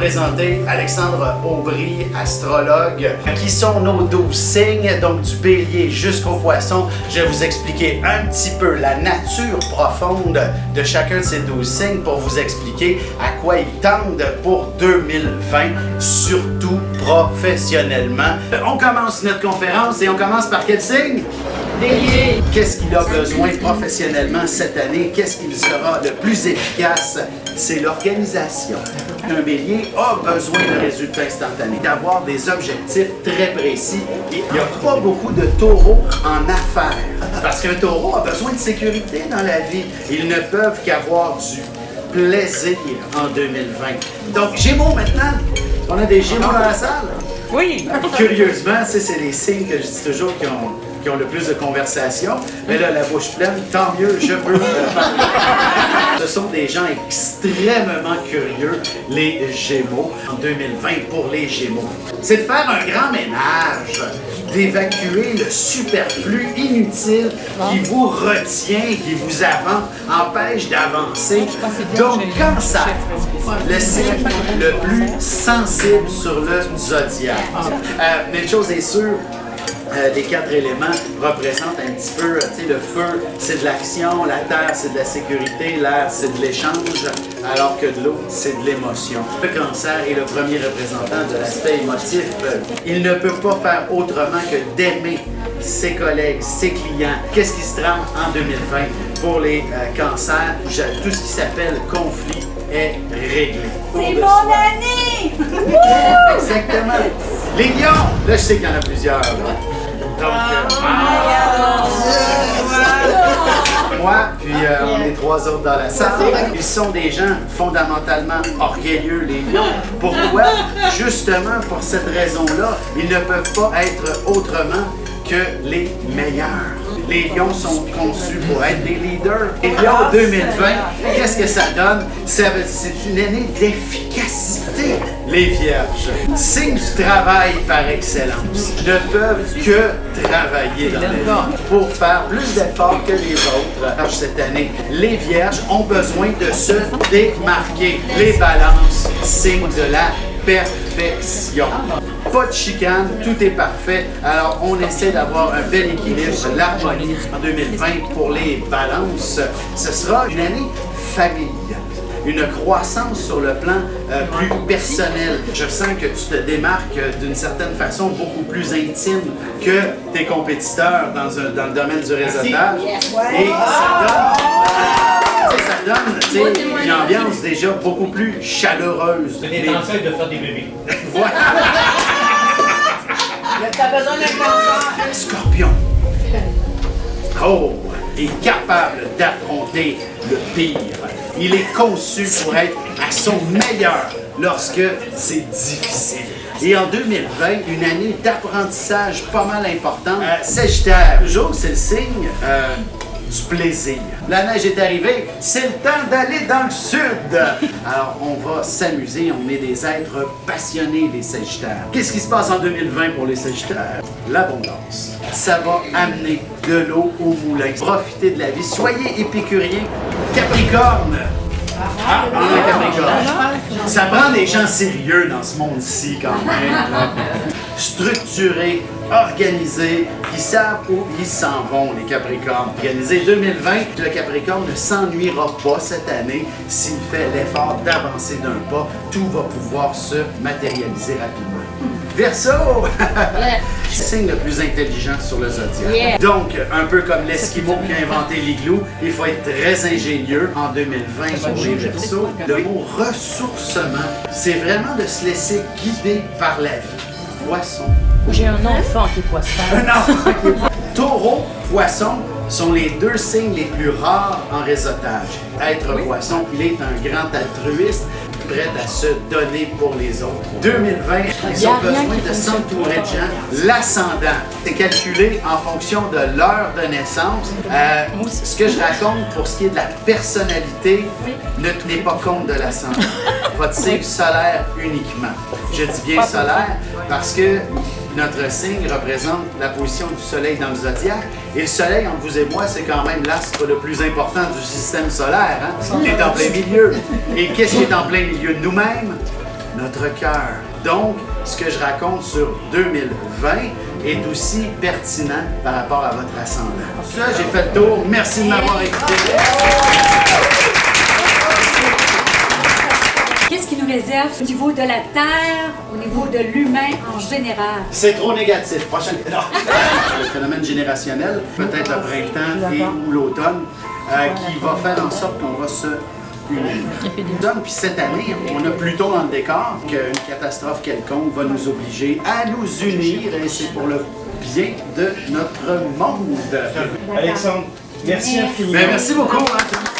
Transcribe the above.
présenter Alexandre Aubry, astrologue, qui sont nos 12 signes, donc du bélier jusqu'au poisson. Je vais vous expliquer un petit peu la nature profonde de chacun de ces 12 signes pour vous expliquer à quoi ils tendent pour 2020, surtout professionnellement. On commence notre conférence et on commence par quel signe? Bélier. Qu'est-ce qu'il a besoin professionnellement cette année? Qu'est-ce qu'il sera le plus efficace? C'est l'organisation. Un bélier a besoin de résultats instantanés, d'avoir des objectifs très précis. Et il n'y a pas beaucoup de taureaux en affaires. Parce qu'un taureau a besoin de sécurité dans la vie. Ils ne peuvent qu'avoir du plaisir en 2020. Donc, Gémeaux maintenant. On a des Gémeaux dans la salle? Oui. Curieusement, c'est les signes que je dis toujours qui ont le plus de conversation. Mais là, la bouche pleine, tant mieux, je peux parler. Ce sont des gens extrêmement curieux, les Gémeaux, en 2020 pour les Gémeaux. C'est de faire un grand ménage, d'évacuer le superflu inutile qui vous retient, qui vous empêche d'avancer. Donc, Cancer, le signe le plus sensible sur le zodiaque. Mais une chose est sûre, les 4 éléments représentent un petit peu, tu sais, le feu, c'est de l'action, la terre, c'est de la sécurité, l'air, c'est de l'échange, alors que de l'eau, c'est de l'émotion. Le Cancer est le premier représentant de l'aspect émotif. Il ne peut pas faire autrement que d'aimer ses collègues, ses clients. Qu'est-ce qui se trame en 2020 pour les cancers? Tout ce qui s'appelle conflit est réglé. C'est mon année! Exactement. Les lions, là je sais qu'il y en a plusieurs. Là. Donc, moi, puis on est 3 autres dans la salle. Ils sont des gens fondamentalement orgueilleux, les lions. Pourquoi? Justement pour cette raison-là, ils ne peuvent pas être autrement que les meilleurs. Les lions sont conçus pour être des leaders. Les lions 2020, qu'est-ce que ça donne? C'est une année d'efficacité. Les vierges, signe du travail par excellence, ne peuvent que travailler dans la vie pour faire plus d'efforts que les autres cette année. Les vierges ont besoin de se démarquer. Les balances, signe de la perfection. Pas de chicane, tout est parfait. Alors, on essaie d'avoir un bel équilibre, l'harmonie en 2020 pour les balances. Ce sera une année famille. Une croissance sur le plan plus personnel. Je sens que tu te démarques d'une certaine façon beaucoup plus intime que tes compétiteurs dans le domaine du réseautage. Et ça donne une ambiance déjà beaucoup plus chaleureuse. C'est l'étincelle de faire des bébés. Voilà. T'as besoin d'un cancer. Scorpion. Oh, est capable d'affronter le pire. Il est conçu pour être à son meilleur lorsque c'est difficile. Et en 2020, une année d'apprentissage pas mal importante. Sagittaire, toujours, c'est le signe du plaisir. La neige est arrivée, c'est le temps d'aller dans le sud. Alors, on va s'amuser, on est des êtres passionnés, les Sagittaires. Qu'est-ce qui se passe en 2020 pour les Sagittaires? L'abondance. Ça va amener de l'eau au moulin. Profitez de la vie, soyez épicuriens. Capricorne. Capricorne. Ça prend des gens sérieux dans ce monde-ci quand même. Structurés, organisés, qui savent où ils s'en vont, les Capricornes. Organisé 2020, le Capricorne ne s'ennuiera pas cette année s'il fait l'effort d'avancer d'un pas. Tout va pouvoir se matérialiser rapidement. Verseau! Signe le plus intelligent sur le zodiaque. Donc, un peu comme l'Esquimau qui a inventé l'igloo, il faut être très ingénieux en 2020 pour les Verseaux. Le mot ressourcement, c'est vraiment de se laisser guider par la vie. Poisson. J'ai un enfant qui est poisson. Un enfant qui est poisson. Taureau, poisson sont les 2 signes les plus rares en réseautage. Être poisson, il est un grand altruiste, prêt à se donner pour les autres. 2020, ils ont besoin de s'entourer de gens. L'ascendant, c'est calculé en fonction de l'heure de naissance. Ce que je raconte pour ce qui est de la personnalité, ne tenez pas compte de l'ascendant. Votre signe solaire uniquement. Je dis bien solaire parce que notre signe représente la position du soleil dans le zodiaque. Et le soleil, entre vous et moi, c'est quand même l'astre le plus important du système solaire. Hein? Il est en plein milieu. Et qu'est-ce qui est en plein milieu de nous-mêmes? notre cœur. Donc, ce que je raconte sur 2020 est aussi pertinent par rapport à votre ascendant. Ça, j'ai fait le tour. Merci de m'avoir écouté. Qu'est-ce qui nous réserve au niveau de la Terre, au niveau de l'humain en général? C'est trop négatif. Prochaine. Non. Le phénomène générationnel, peut-être le printemps et ou l'automne, qui va faire en sorte qu'on va se unir. Puis cette année, on a Pluton dans le décor, qu'une catastrophe quelconque va nous obliger à nous unir, et c'est pour le bien de notre monde. Alexandre, merci infiniment. Ben, merci beaucoup. Hein.